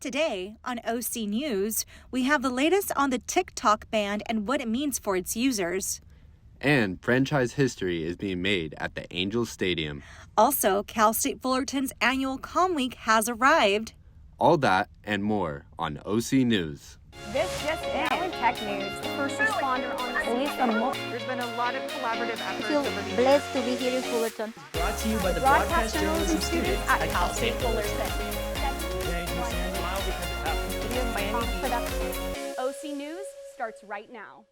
Today on OC News, we have the latest on the TikTok ban and what it means for its users. And franchise history is being made at the Angels Stadium. Also, Cal State Fullerton's annual Comm Week has arrived. All that and more on OC News. This just in tech news. The first responder on the scene. There's been a lot of collaborative efforts. I feel blessed to be here in Fullerton. Brought to you by the broadcast journalism students at Cal State Fullerton. OC News starts right now.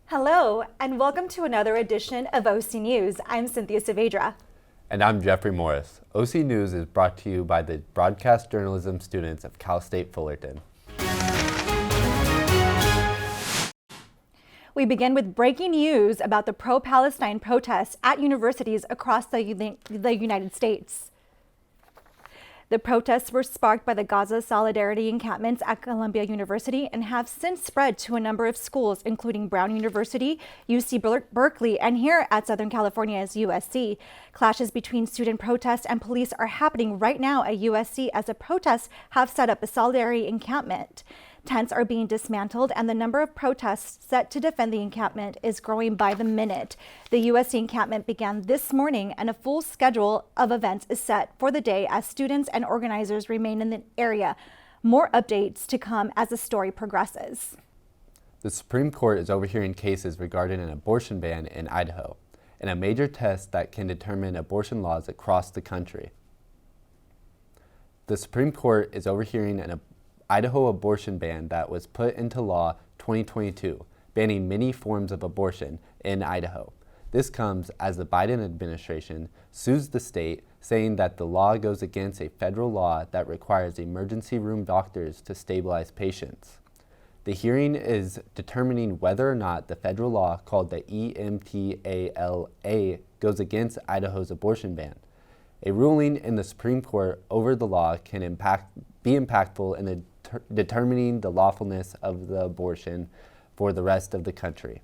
Hello, and welcome to another edition of OC News. I'm Cynthia Saavedra. And I'm Jeffrey Morris. OC News is brought to you by the broadcast journalism students of Cal State Fullerton. We begin with breaking news about the pro-Palestine protests at universities across the United States. The protests were sparked by the Gaza Solidarity encampments at Columbia University and have since spread to a number of schools, including Brown University, UC Berkeley, and here at Southern California's USC. Clashes between student protests and police are happening right now at USC as the protests have set up a solidarity encampment. Tents are being dismantled, and the number of protests set to defend the encampment is growing by the minute. The USC encampment began this morning, and a full schedule of events is set for the day as students and organizers remain in the area. More updates to come as the story progresses. The Supreme Court is overhearing cases regarding an abortion ban in Idaho, and a major test that can determine abortion laws across the country. The Supreme Court is overhearing an Idaho abortion ban that was put into law 2022, banning many forms of abortion in Idaho. This comes as the Biden administration sues the state, saying that the law goes against a federal law that requires emergency room doctors to stabilize patients. The hearing is determining whether or not the federal law called the EMTALA goes against Idaho's abortion ban. A ruling in the Supreme Court over the law can be impactful in determining the lawfulness of the abortion for the rest of the country.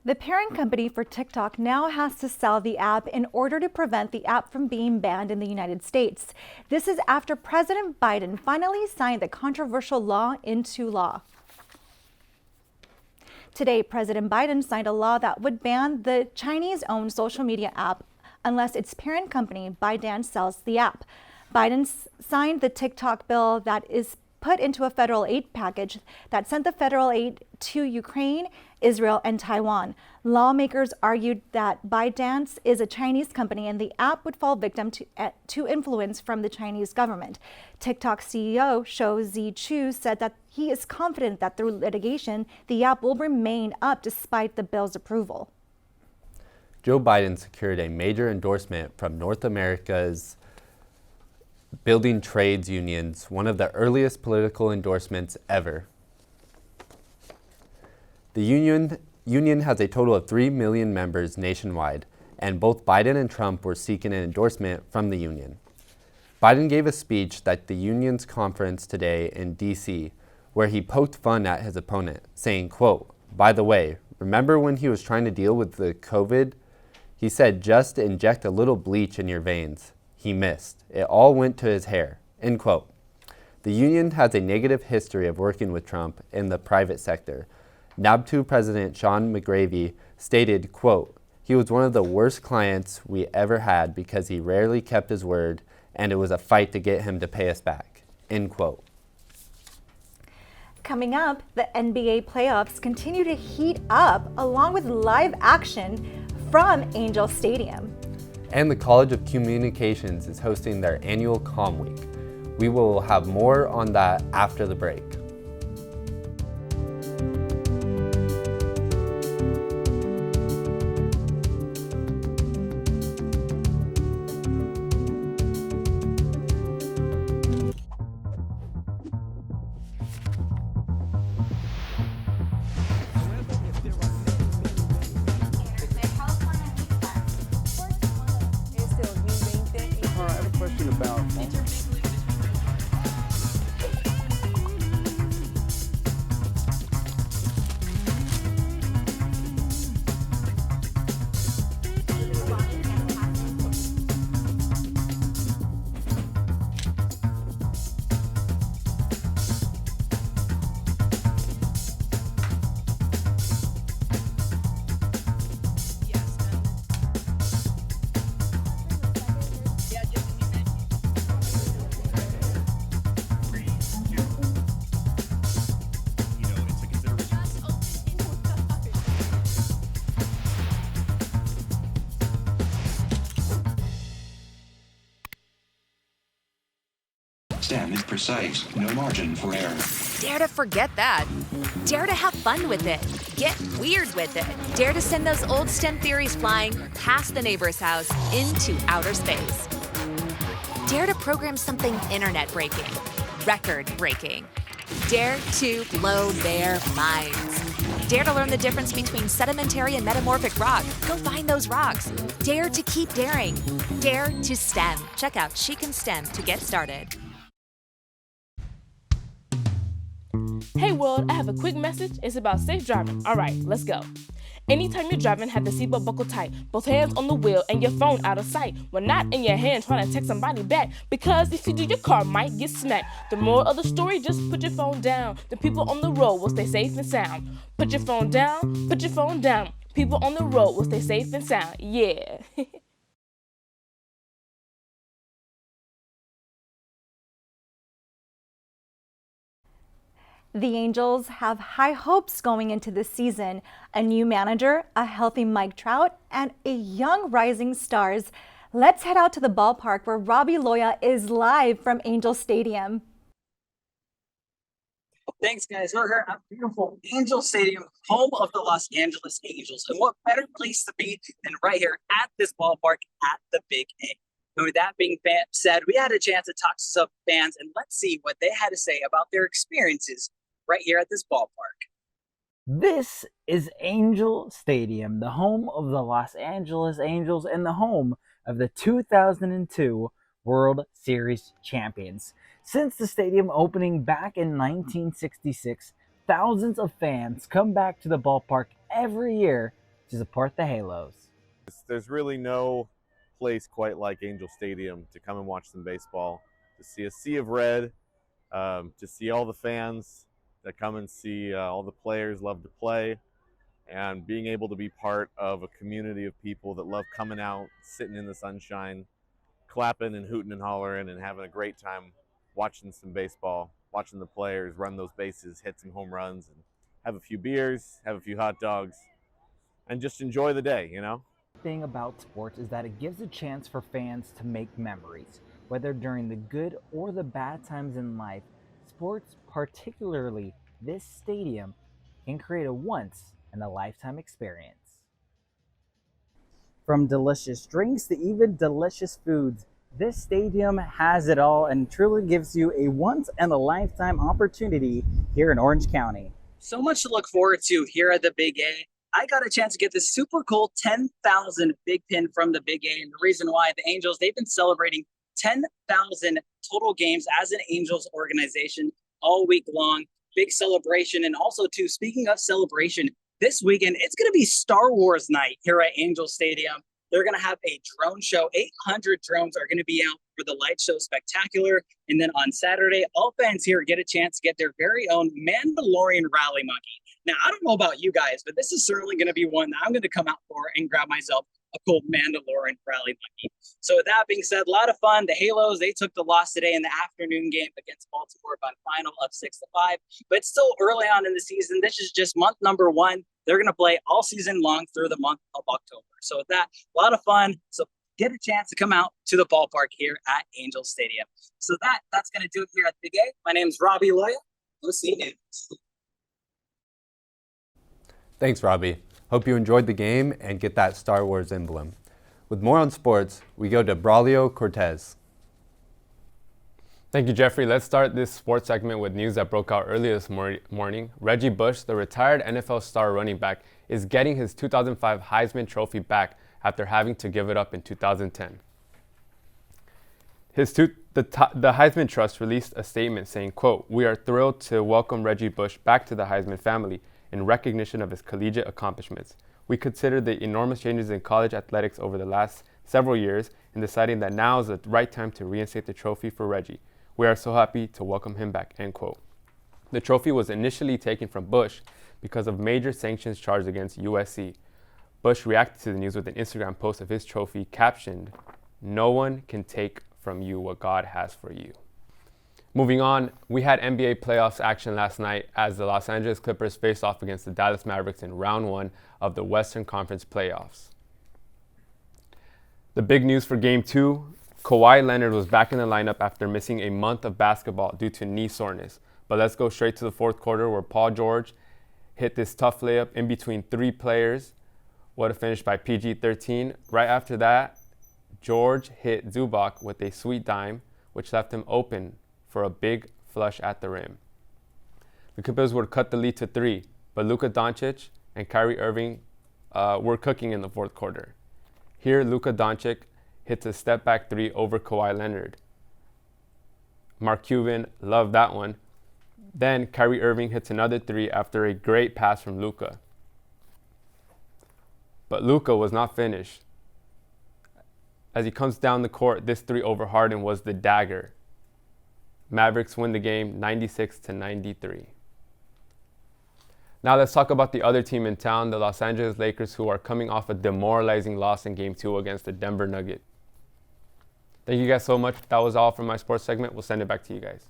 The parent company for TikTok now has to sell the app in order to prevent the app from being banned in the United States. This is after President Biden finally signed the controversial law into law. Today, President Biden signed a law that would ban the Chinese-owned social media app unless its parent company, ByteDance, sells the app. Biden signed the TikTok bill that is put into a federal aid package that sent the federal aid to Ukraine, Israel, and Taiwan. Lawmakers argued that ByteDance is a Chinese company and the app would fall victim to influence from the Chinese government. TikTok CEO Shou Zi Chew said that he is confident that through litigation, the app will remain up despite the bill's approval. Joe Biden secured a major endorsement from North America's building trades unions, one of the earliest political endorsements ever. The union has a total of 3 million members nationwide, and both Biden and Trump were seeking an endorsement from the union. Biden gave a speech at the union's conference today in D.C., where he poked fun at his opponent, saying, quote, "By the way, remember when he was trying to deal with the COVID? He said, just inject a little bleach in your veins. He missed. It all went to his hair," end quote. The union has a negative history of working with Trump in the private sector. NABTU President Sean McGravy stated, quote, "He was one of the worst clients we ever had because he rarely kept his word, and it was a fight to get him to pay us back," end quote. Coming up, the NBA playoffs continue to heat up along with live action from Angel Stadium. And the College of Communications is hosting their annual Comm Week. We will have more on that after the break. STEM is precise, no margin for error. Dare to forget that. Dare to have fun with it. Get weird with it. Dare to send those old STEM theories flying past the neighbor's house into outer space. Dare to program something internet-breaking, record-breaking. Dare to blow their minds. Dare to learn the difference between sedimentary and metamorphic rock. Go find those rocks. Dare to keep daring. Dare to STEM. Check out She Can STEM to get started. Hey world, I have a quick message. It's about safe driving. All right, let's go. Anytime you're driving, have the seatbelt buckled tight. Both hands on the wheel and your phone out of sight. When not in your hand trying to text somebody back. Because if you do, your car might get smacked. The moral of the story, just put your phone down. The people on the road will stay safe and sound. Put your phone down, put your phone down. People on the road will stay safe and sound. Yeah. The Angels have high hopes going into this season. A new manager, a healthy Mike Trout, and a young rising stars. Let's head out to the ballpark where Robbie Loya is live from Angel Stadium. Thanks, guys. We're here at beautiful Angel Stadium, home of the Los Angeles Angels. And what better place to be than right here at this ballpark at the Big A. And with that being said, we had a chance to talk to some fans, and let's see what they had to say about their experiences right here at this ballpark. This is Angel Stadium, the home of the Los Angeles Angels and the home of the 2002 World Series champions. Since the stadium opening back in 1966, thousands of fans come back to the ballpark every year to support the Halos. There's really no place quite like Angel Stadium to come and watch some baseball, to see a sea of red, to see all the fans that come and see all the players love to play, and being able to be part of a community of people that love coming out, sitting in the sunshine, clapping and hooting and hollering and having a great time watching some baseball, watching the players run those bases, hit some home runs, and have a few beers, have a few hot dogs, and just enjoy the day, you know? The thing about sports is that it gives a chance for fans to make memories, whether during the good or the bad times in life. Sports, particularly this stadium, can create a once-in-a-lifetime experience. From delicious drinks to even delicious foods, this stadium has it all and truly gives you a once-in-a-lifetime opportunity here in Orange County. So much to look forward to here at the Big A. I got a chance to get this super cool 10,000 big pin from the Big A. And the reason why, the Angels, they've been celebrating 10,000 total games as an Angels organization all week long. Big celebration. And also, too, speaking of celebration, this weekend, it's going to be Star Wars night here at Angel Stadium. They're going to have a drone show. 800 drones are going to be out for the light show spectacular. And then on Saturday, all fans here get a chance to get their very own Mandalorian rally monkey. Now, I don't know about you guys, but this is certainly going to be one that I'm going to come out for and grab myself a cool Mandalorian rally monkey. So with that being said, a lot of fun. The Halos, they took the loss today in the afternoon game against Baltimore by a final of 6-5. But it's still early on in the season. This is just month number 1. They're going to play all season long through the month of October. So with that, a lot of fun. So get a chance to come out to the ballpark here at Angel Stadium. So that's going to do it here at the Big A. My name is Robbie Loya. OC News. Thanks, Robbie. Hope you enjoyed the game and get that Star Wars emblem. With more on sports, we go to Braulio Cortez. Thank you, Jeffrey. Let's start this sports segment with news that broke out earlier this morning. Reggie Bush, the retired NFL star running back, is getting his 2005 Heisman Trophy back after having to give it up in 2010. The Heisman Trust released a statement saying, quote, "We are thrilled to welcome Reggie Bush back to the Heisman family in recognition of his collegiate accomplishments. We consider the enormous changes in college athletics over the last several years in deciding that now is the right time to reinstate the trophy for Reggie. We are so happy to welcome him back," end quote. The trophy was initially taken from Bush because of major sanctions charged against USC. Bush reacted to the news with an Instagram post of his trophy captioned, "No one can take from you what God has for you." Moving on, we had NBA playoffs action last night as the Los Angeles Clippers faced off against the Dallas Mavericks in round 1 of the Western Conference playoffs. The big news for Game 2, Kawhi Leonard was back in the lineup after missing a month of basketball due to knee soreness. But let's go straight to the fourth quarter where Paul George hit this tough layup in between three players. What a finish by PG-13. Right after that, George hit Zubac with a sweet dime, which left him open for a big flush at the rim. The Clippers would cut the lead to 3, but Luka Doncic and Kyrie Irving were cooking in the fourth quarter. Here, Luka Doncic hits a step-back 3 over Kawhi Leonard. Mark Cuban loved that one. Then Kyrie Irving hits another 3 after a great pass from Luka. But Luka was not finished. As he comes down the court, this 3 over Harden was the dagger. Mavericks win the game 96-93. Now let's talk about the other team in town, the Los Angeles Lakers, who are coming off a demoralizing loss in Game 2 against the Denver Nuggets. Thank you guys so much. That was all from my sports segment. We'll send it back to you guys.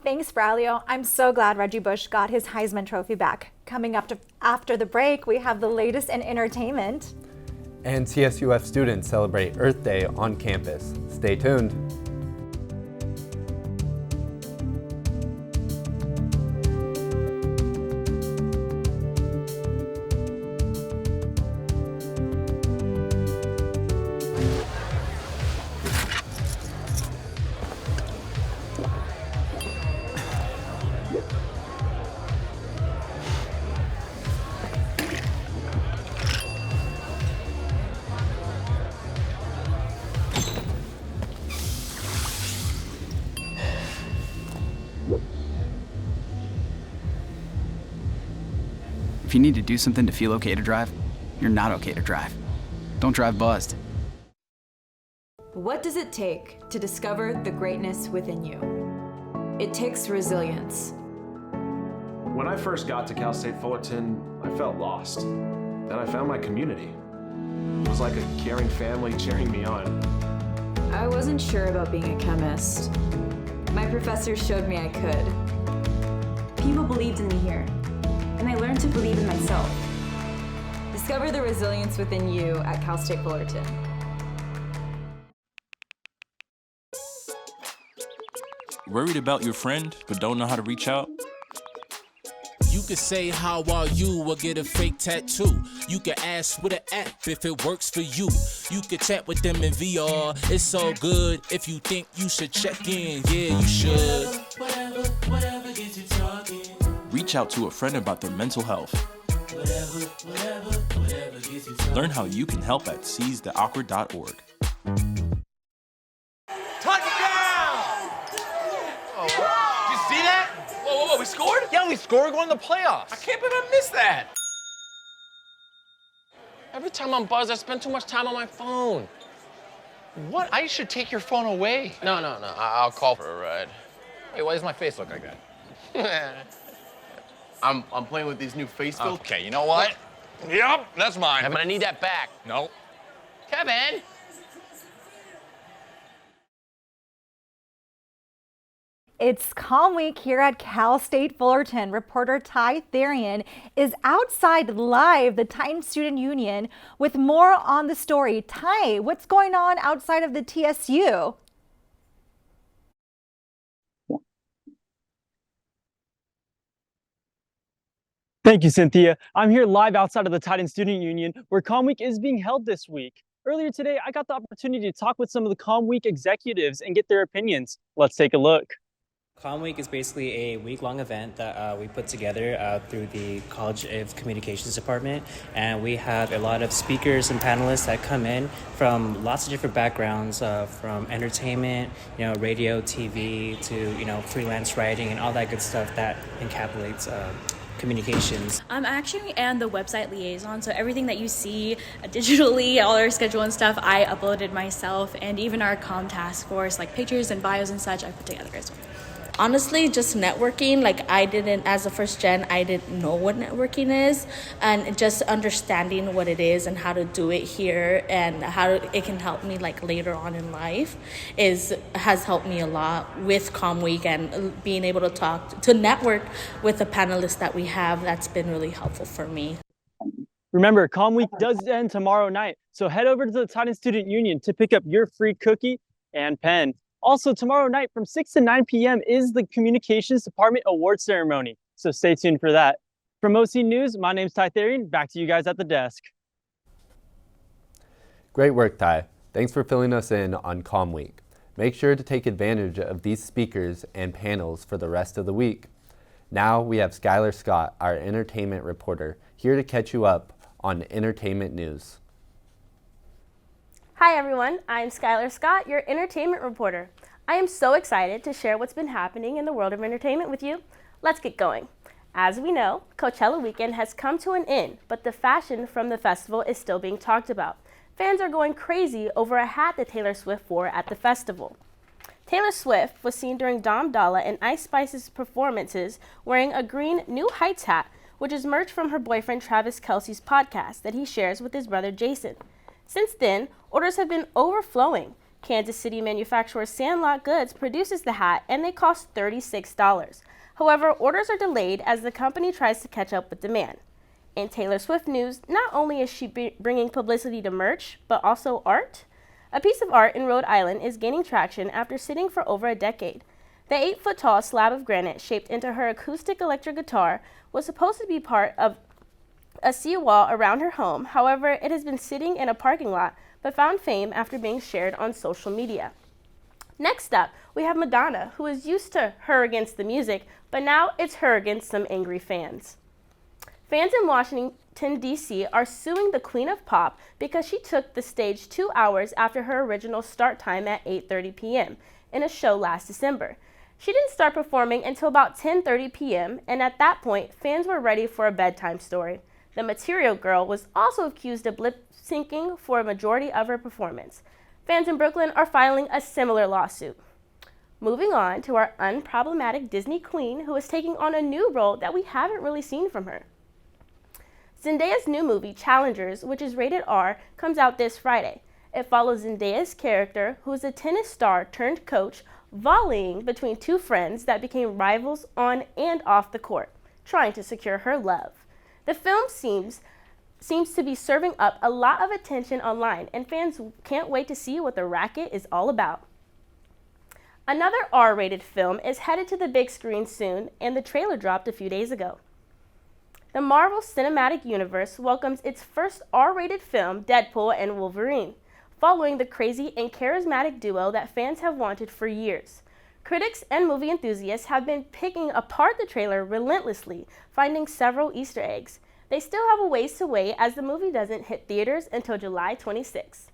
Thanks, Braulio. I'm so glad Reggie Bush got his Heisman Trophy back. Coming up after the break, we have the latest in entertainment. And CSUF students celebrate Earth Day on campus. Stay tuned. If you need to do something to feel okay to drive, you're not okay to drive. Don't drive buzzed. What does it take to discover the greatness within you? It takes resilience. When I first got to Cal State Fullerton, I felt lost. Then I found my community. It was like a caring family cheering me on. I wasn't sure about being a chemist. My professors showed me I could. People believed in me here, and I learned to believe in myself. Discover the resilience within you at Cal State Fullerton. Worried about your friend, but don't know how to reach out? You could say, how are you, or get a fake tattoo. You could ask with an app if it works for you. You could chat with them in VR, it's all good. If you think you should check in, yeah, you should. Whatever gets you talking. Reach out to a friend about their mental health. Whatever gets you talking. Learn how you can help at seizetheawkward.org. See that? Whoa, we scored? Yeah, we scored going to the playoffs. I can't believe I missed that. Every time I'm buzzed, I spend too much time on my phone. What? I should take your phone away. No. I'll call for a ride. Wait, why does my face look like that? I'm playing with these new face filters. Okay, you know what? Yep, that's mine. I'm gonna need that back. No. Kevin! It's Calm Week here at Cal State Fullerton. Reporter Ty Therian is outside live, the Titan Student Union, with more on the story. Ty, what's going on outside of the TSU? Thank you, Cynthia. I'm here live outside of the Titan Student Union, where Calm Week is being held this week. Earlier today, I got the opportunity to talk with some of the Calm Week executives and get their opinions. Let's take a look. Calm Week is basically a week-long event that we put together through the College of Communications Department, and we have a lot of speakers and panelists that come in from lots of different backgrounds, from entertainment, radio, TV, to freelance writing and all that good stuff that encapsulates communications. I actually am the website liaison, so everything that you see digitally, all our schedule and stuff, I uploaded myself, and even our comm task force, like pictures and bios and such, I put together as well. Honestly, just networking, as a first gen, I didn't know what networking is, and just understanding what it is and how to do it here and how it can help me later on in life has helped me a lot with Calm Week, and being able to network with the panelists that we have, that's been really helpful for me. Remember, Calm Week does end tomorrow night, so head over to the Titan Student Union to pick up your free cookie and pen. Also, tomorrow night from 6 to 9 p.m. is the Communications Department Award Ceremony, so stay tuned for that. From OC News, my name's Ty Therian. Back to you guys at the desk. Great work, Ty. Thanks for filling us in on Calm Week. Make sure to take advantage of these speakers and panels for the rest of the week. Now we have Skylar Scott, our entertainment reporter, here to catch you up on entertainment news. Hi everyone, I'm Skylar Scott, your entertainment reporter. I am so excited to share what's been happening in the world of entertainment with you. Let's get going. As we know, Coachella weekend has come to an end, but the fashion from the festival is still being talked about. Fans are going crazy over a hat that Taylor Swift wore at the festival. Taylor Swift was seen during Dom Dolla and Ice Spice's performances wearing a green New Heights hat, which is merch from her boyfriend Travis Kelce's podcast that he shares with his brother Jason. Since then, orders have been overflowing. Kansas City manufacturer Sandlot Goods produces the hat and they cost $36. However, orders are delayed as the company tries to catch up with demand. In Taylor Swift news, not only is she bringing publicity to merch, but also art. A piece of art in Rhode Island is gaining traction after sitting for over a decade. The 8-foot-tall slab of granite shaped into her acoustic electric guitar was supposed to be part of a seawall around her home. However, it has been sitting in a parking lot, but found fame after being shared on social media. Next up, we have Madonna, who is used to her against the music, but now it's her against some angry fans. Fans in Washington, D.C. are suing the Queen of Pop because she took the stage 2 hours after her original start time at 8:30 p.m. in a show last December. She didn't start performing until about 10:30 p.m., and at that point, fans were ready for a bedtime story. The Material Girl was also accused of lip-syncing for a majority of her performance. Fans in Brooklyn are filing a similar lawsuit. Moving on to our unproblematic Disney queen, who is taking on a new role that we haven't really seen from her. Zendaya's new movie, Challengers, which is rated R, comes out this Friday. It follows Zendaya's character, who is a tennis star turned coach, volleying between two friends that became rivals on and off the court, trying to secure her love. The film seems to be serving up a lot of attention online, and fans can't wait to see what the racket is all about. Another R-rated film is headed to the big screen soon, and the trailer dropped a few days ago. The Marvel Cinematic Universe welcomes its first R-rated film, Deadpool and Wolverine, following the crazy and charismatic duo that fans have wanted for years. Critics and movie enthusiasts have been picking apart the trailer relentlessly, finding several Easter eggs. They still have a ways to wait as the movie doesn't hit theaters until July 26.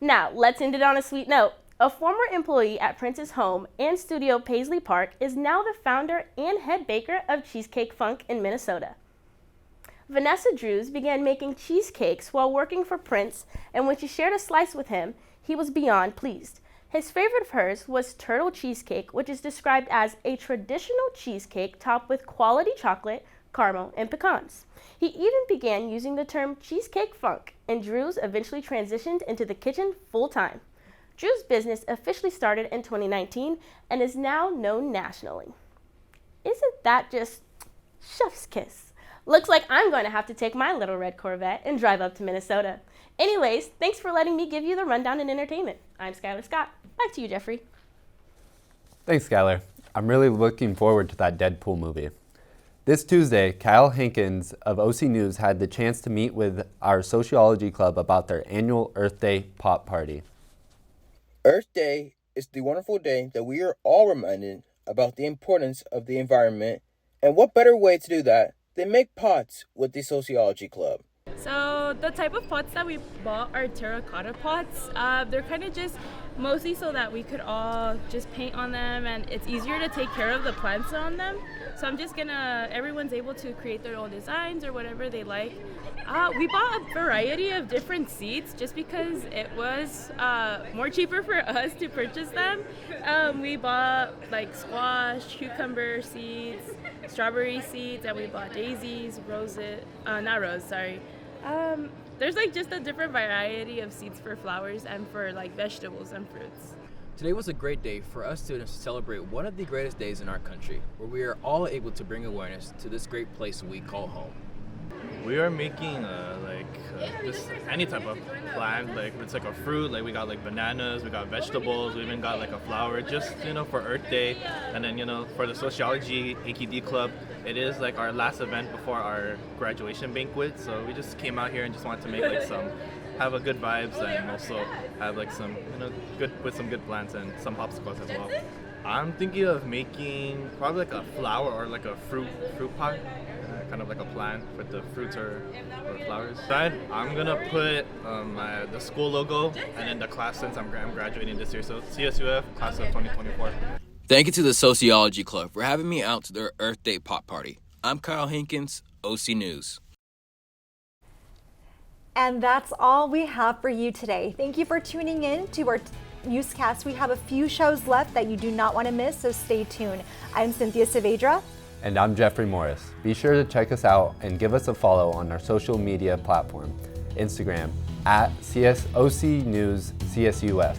Now, let's end it on a sweet note. A former employee at Prince's home and studio Paisley Park is now the founder and head baker of Cheesecake Funk in Minnesota. Vanessa Drews began making cheesecakes while working for Prince, and when she shared a slice with him, he was beyond pleased. His favorite of hers was turtle cheesecake, which is described as a traditional cheesecake topped with quality chocolate, caramel, and pecans. He even began using the term cheesecake funk, and Drews eventually transitioned into the kitchen full-time. Drews' business officially started in 2019 and is now known nationally. Isn't that just chef's kiss? Looks like I'm going to have to take my little red Corvette and drive up to Minnesota. Anyways, thanks for letting me give you the rundown in entertainment. I'm Skylar Scott. Back to you, Jeffrey. Thanks, Skylar. I'm really looking forward to that Deadpool movie. This Tuesday, Kyle Hankins of OC News had the chance to meet with our sociology club about their annual Earth Day pop party. Earth Day is the wonderful day that we are all reminded about the importance of the environment, and what better way to do that than make pots with the sociology club. So the type of pots that we bought are terracotta pots. They're kind of just mostly so that we could all just paint on them, and it's easier to take care of the plants on them. So I'm just everyone's able to create their own designs or whatever they like. We bought a variety of different seeds just because it was more cheaper for us to purchase them. We bought like squash, cucumber seeds, strawberry seeds, and we bought daisies, there's like just a different variety of seeds for flowers and for like vegetables and fruits. Today was a great day for us to celebrate one of the greatest days in our country, where we are all able to bring awareness to this great place we call home. We are making just any type of plant. Like it's like a fruit, like we got like bananas, we got vegetables, we even got like a flower, just for Earth Day. And then for the sociology AKD club, it is like our last event before our graduation banquet. So we just came out here and just wanted to make like have a good vibes and also have like some some good plants and some popsicles as well. I'm thinking of making probably like a flower or like a fruit pot. Kind of like a plant with the fruits or flowers. I'm gonna put the school logo and then the class, since I'm graduating this year, so CSUF class of 2024. Thank you to the Sociology Club for having me out to their Earth Day pop party. I'm Kyle Hinkins, OC News. And that's all we have for you today. Thank you for tuning in to our newscast. We have a few shows left that you do not want to miss, so stay tuned. I'm Cynthia Saavedra. And I'm Jeffrey Morris. Be sure to check us out and give us a follow on our social media platform, Instagram @CSOC News CSUF.